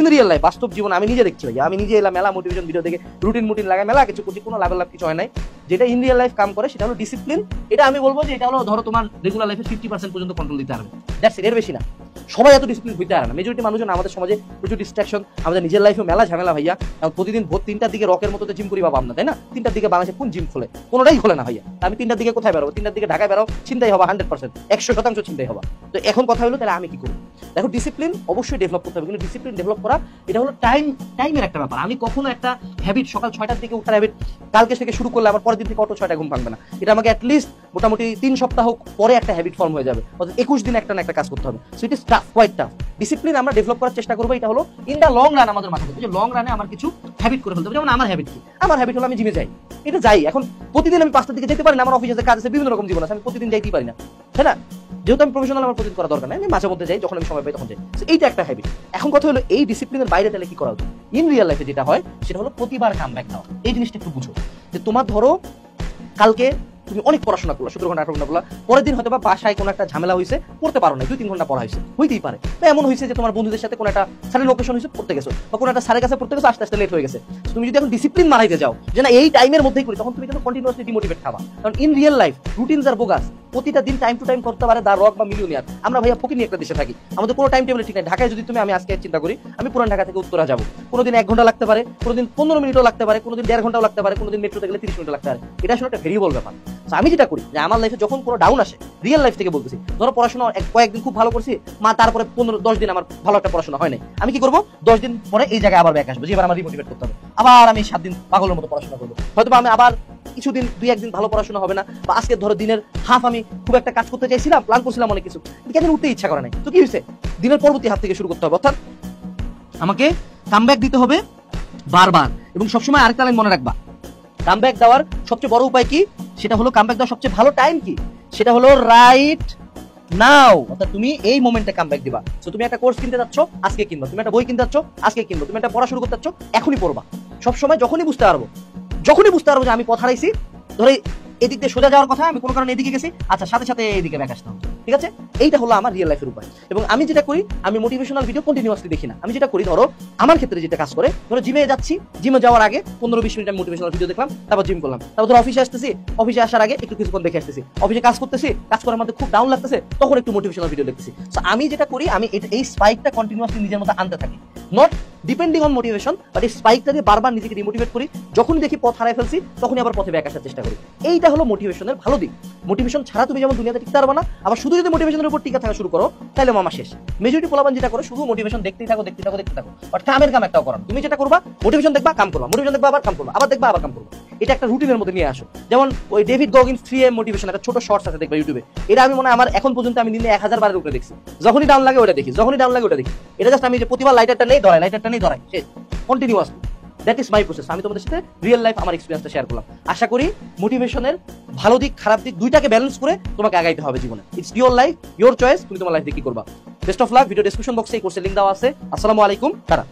In real life বাস্তব জীবন আমি নিজে দেখছি ভাইয়া, আমি নিজে এলাম মেলা মোটিভেশন ভিডিও দেখে রুটিন লাগায় মেলা কিছু করছি, কোনো লাভ কিছু হয় নাই। যেটা ইন রিয়েল লাইফ কাম করে সেটা হলো ডিসিপ্লিন। এটা আমি বলবো যে এটা হলো ধরো তোমার রেগুলার লাইফে 50% পর্যন্ত কন্ট্রোল দিতে পারবে, দ্যাটস ইট, এর বেশি না। সবাই এত ডিসিপ্লিন হইতে পারে না। মেজরিটি মানুষজন আমাদের সমাজে প্রচুর ডিস্ট্রাকশন, আমাদের নিজের লাইফে মেলা ঝামেলা ভাইয়া। প্রতিদিন ভোর 3টার দিকে রকের মতো জিম করি বাবা আমরা, তাই না? 3টার দিকে বাংলাদেশে কোন জিম খোলে? কোনোটাই খোলে না ভাইয়া। আমি 3টার দিকে কোথায় বেরোবো? 3টার দিকে ঢাকায় বেরো, চিন্তাই হবা 100%, 100% চিন্তাই হবা। তো এখন কথা হলো তাহলে আমি কি করবো? দেখো ডিসিপ্লিন অবশ্যই ডেভেলপ করতে হবে, কিন্তু ডিসিপ্লিন ডেভেলপ করা এটা হলো টাইমের একটা ব্যাপার। আমি কখনো একটা হ্যাবিট সকাল 6টার দিকে উঠার হ্যাবিট কালকে থেকে শুরু করলে আবার পরের দিন থেকে অটো 6টায় ঘুম ভাঙবে না। এটা আমাকে অ্যাটলিস্ট মোটামুটি 3 সপ্তাহ পরে একটা হ্যাবিট ফর্ম হয়ে যাবে, অর্থাৎ 21 দিন একটা না একটা কাজ করতে হবে। So it is tough, quite tough. Discipline আমরা ডেভেলপ করার চেষ্টা করবো, এটা হলো ইন দা লং রান আমাদের মাথায় যে লং রানে আমার কিছু হ্যাবিট করে ফেলতে হবে। যেমন আমার হ্যাবিট কি? আমার হ্যাবিট হলো আমি জিমে যাই, এটা যাই। এখন প্রতিদিন আমি 5টার দিকে যেতে পারি না, আমার অফিসে কাজ আছে, বিভিন্ন রকম জীবন আছে, আমি প্রতিদিন যাইতেই পারি না, তাই না? যেহেতু আমি প্রফেশনাল, আমার প্রতিদিন করা দরকার নেই, আমি মাঝে মধ্যে যাই, যখন আমি সময় পাই তখন যাই। এইটা একটা হ্যাবিট। এখন কথা হলো এই ডিসিপ্লিনের বাইরে তাহলে কি করা উচিত? ইন রিয়েল লাইফে যেটা হয় সেটা হলো প্রতিবার কামব্যাক দাও। এই জিনিসটা একটু বুঝো যে তোমার ধরো কালকে তুমি অনেক পড়াশোনা করলো, 17 ঘন্টা 18 ঘন্টা করলো, পরের দিন হয়তো বা বাসায় কোনো একটা ঝামেলা হয়েছে, পড়তে পারো না, 2-3 ঘন্টা পড়া হয়েছে, হইতেই পারে। বা এমন হয়েছে যে তোমার বন্ধুদের সাথে কোনো একটা স্যারের লোকেশন হয়েছে, পড়তে গেছো, বা কোনো একটা স্যারের কাছে পড়তে গেছো, আস্তে আস্তে লেট হয়ে গেছে। তুমি যদি এখন ডিসিপ্লিন মারাইতে যাও যে না এই টাইমের মধ্যেই করি, তখন তুমি কিন্তু কন্টিনিউয়াসলি ডিমোটিভেট খাবা। কারণ in real life routines are bogus, প্রতিটা দিন টাইম টু টাইম করতে পারে দা রক বা মিলিয়নিয়ার। আমরা ভাইয়া ফকিনি একটা দেশে থাকি, আমাদের কোনো টাইম টেবিল ঠিক নাই। ঢাকায় যদি আমি আজকে চিন্তা করি, আমি পুরান ঢাকা থেকে উত্তরা যাবো, কোনোদিন 1 ঘন্টা লাগতে পারে, কোনোদিন 15 মিনিটও লাগতে পারে, কোনোদিন 1.5 ঘন্টাও লাগতে পারে, কোনোদিন মেট্রোতে গেলে 30 মিনিট লাগতে পারে। এটা আসলে একটা ভেরিয়েবল ব্যাপার। আমি যেটা করি যে আমার লাইফে যখন কোনো ডাউন আসে, রিয়েল লাইফ থেকে বলতেছি, ধরো পড়াশোনা কয়েকদিন খুব ভালো করছি, তারপরে 15-10 দিন আমার ভালো একটা পড়াশোনা হয় নাই, আমি কি করবো? 10 দিন পরে এই জায়গায় আবার ব্যাক আসবো, যে এবার আমার রিমোটিভেট করতে হবে, আবার আমি 7 দিন পাগলের মতো পড়াশোনা করবো। হয়তো আমি আবার কিছুদিন 2-1 দিন ভালো পড়াশোনা হবে না, বা আজকে ধরো দিনের হাফ আমি খুব একটা কাজ করতে চাইছিলাম, প্ল্যান করছিলাম অনেক কিছু, কেন উঠতে ইচ্ছা করে নাই। তো কি হয়েছে? দিনের পরবর্তী হাফ থেকে শুরু করতে হবে, অর্থাৎ আমাকে কামব্যাক দিতে হবে বারবার। এবং সবসময় আরেকটা লাইন মনে রাখবা, কামব্যাক দেওয়ার সবচেয়ে বড় উপায় কি? সেটা হলো কামব্যাক দেওয়ার সবচেয়ে ভালো টাইম কি? সেটা হলো রাইট নাও, অর্থাৎ তুমি এই মোমেন্টে কামব্যাক দিবা। সো তুমি একটা কোর্স কিনতে যাচ্ছ, আজকে কিনবা। তুমি একটা বই কিনতে যাচ্ছ, আজকে কিনবা। তুমি একটা পড়া শুরু করতে যাচ্ছ, এখনই পড়বা। সবসময় যখনই বুঝতে পারবো যে আমি পথ হারাইছি, ধরে এদিক দিয়ে সোজা যাওয়ার কথা, আমি কোনো কারণে এদিকে গেছি, আচ্ছা সাথে সাথে এইদিকে ব্যাক আসতে হবে, ঠিক আছে? এইটা হলো আমার রিয়েল লাইফের উপায়। এবং আমি যেটা করি, আমি মোটিভেশনাল ভিডিও কন্টিনিউয়াসলি দেখি না। আমি যেটা করি, ধরো আমার ক্ষেত্রে যেটা কাজ করে, ধরো জিমে যাচ্ছি, জিমে যাওয়ার আগে 15-20 মিনিট আমি মোটিভেশনাল ভিডিও দেখলাম, তারপর জিম করলাম। তারপর ধরো অফিসে আসতেছি, অফিসে আসার আগে একটু কিছুক্ষণ দেখে আসতেছি, অফিসে কাজ করতেছি, কাজ করার মধ্যে খুব ডাউন লাগতেছে, তখন একটু মোটিভেশনাল ভিডিও দেখতেছি। সো আমি যেটা করি, আমি এই স্পাইকটা কন্টিনিউয়াসলি নিজের মধ্যে আনতে থাকি, not depending on motivation, but এই স্পাইকটা দিয়ে বারবার নিজেকে ডিমোটিভেট করি। যখনই দেখি পথ হারাই ফেলছি, তখনই আবার পথে ব্যাক আসার চেষ্টা করি। এইটা হলো মোটিভেশনের ভালো দিক। মোটিভেশন ছাড়া তুমি যেমন দুনিয়াতে টিকতে পারবে না, আবার শুধু যদি মোটিভেশনের উপর টিকা থাকা শুরু করো, তাহলে মামা শেষ। মেজরিটি পোলাপান যেটা করে, শুধু মোটিভেশন দেখতেই থাকো, বাট কামের কাম একটাও করো না। তুমি যেটা করবা, মোটিভেশন দেখবা, কাম করবা, মোটিভেশন দেখবা, আবার কাম করবা, আবার দেখবা, আবার কাম করবা। এটা একটা রুটিনের মধ্যে নিয়ে আসো। যেমন ওই ডেভিড গগিন্স 3AM মোটিভেশন একটা ছোট শর্টস আছে, দেখবা ইউটিউবে। এটা আমি মনে হয় আমার এখন পর্যন্ত আমি দিনে 1000 বারের উপরে দেখছি। যখনই ডাউন লাগে ওটা দেখি, যখনই ডাউন লাগে ওটা দেখি। এটা জাস্ট আমি যে প্রতিবার লাইটারটা নেই ধরাই, শেষ, continuously. That is my process. আমি তোমাদের সাথে রিয়েল লাইফ আমার এক্সপেরিয়েন্সটা শেয়ার করলাম। আশা করি মোটিভেশনের ভালো দিক খারাপ দিক দুইটাকে ব্যালেন্স করে তোমাকে আগাইতে হবে জীবনে। It's your life, your choice, তুমি তোমার লাইফে কি করবা। Best of luck. Video description বক্সে এই কোর্সের লিংক দেওয়া আছে। আসসালামু আলাইকুম। টাটা।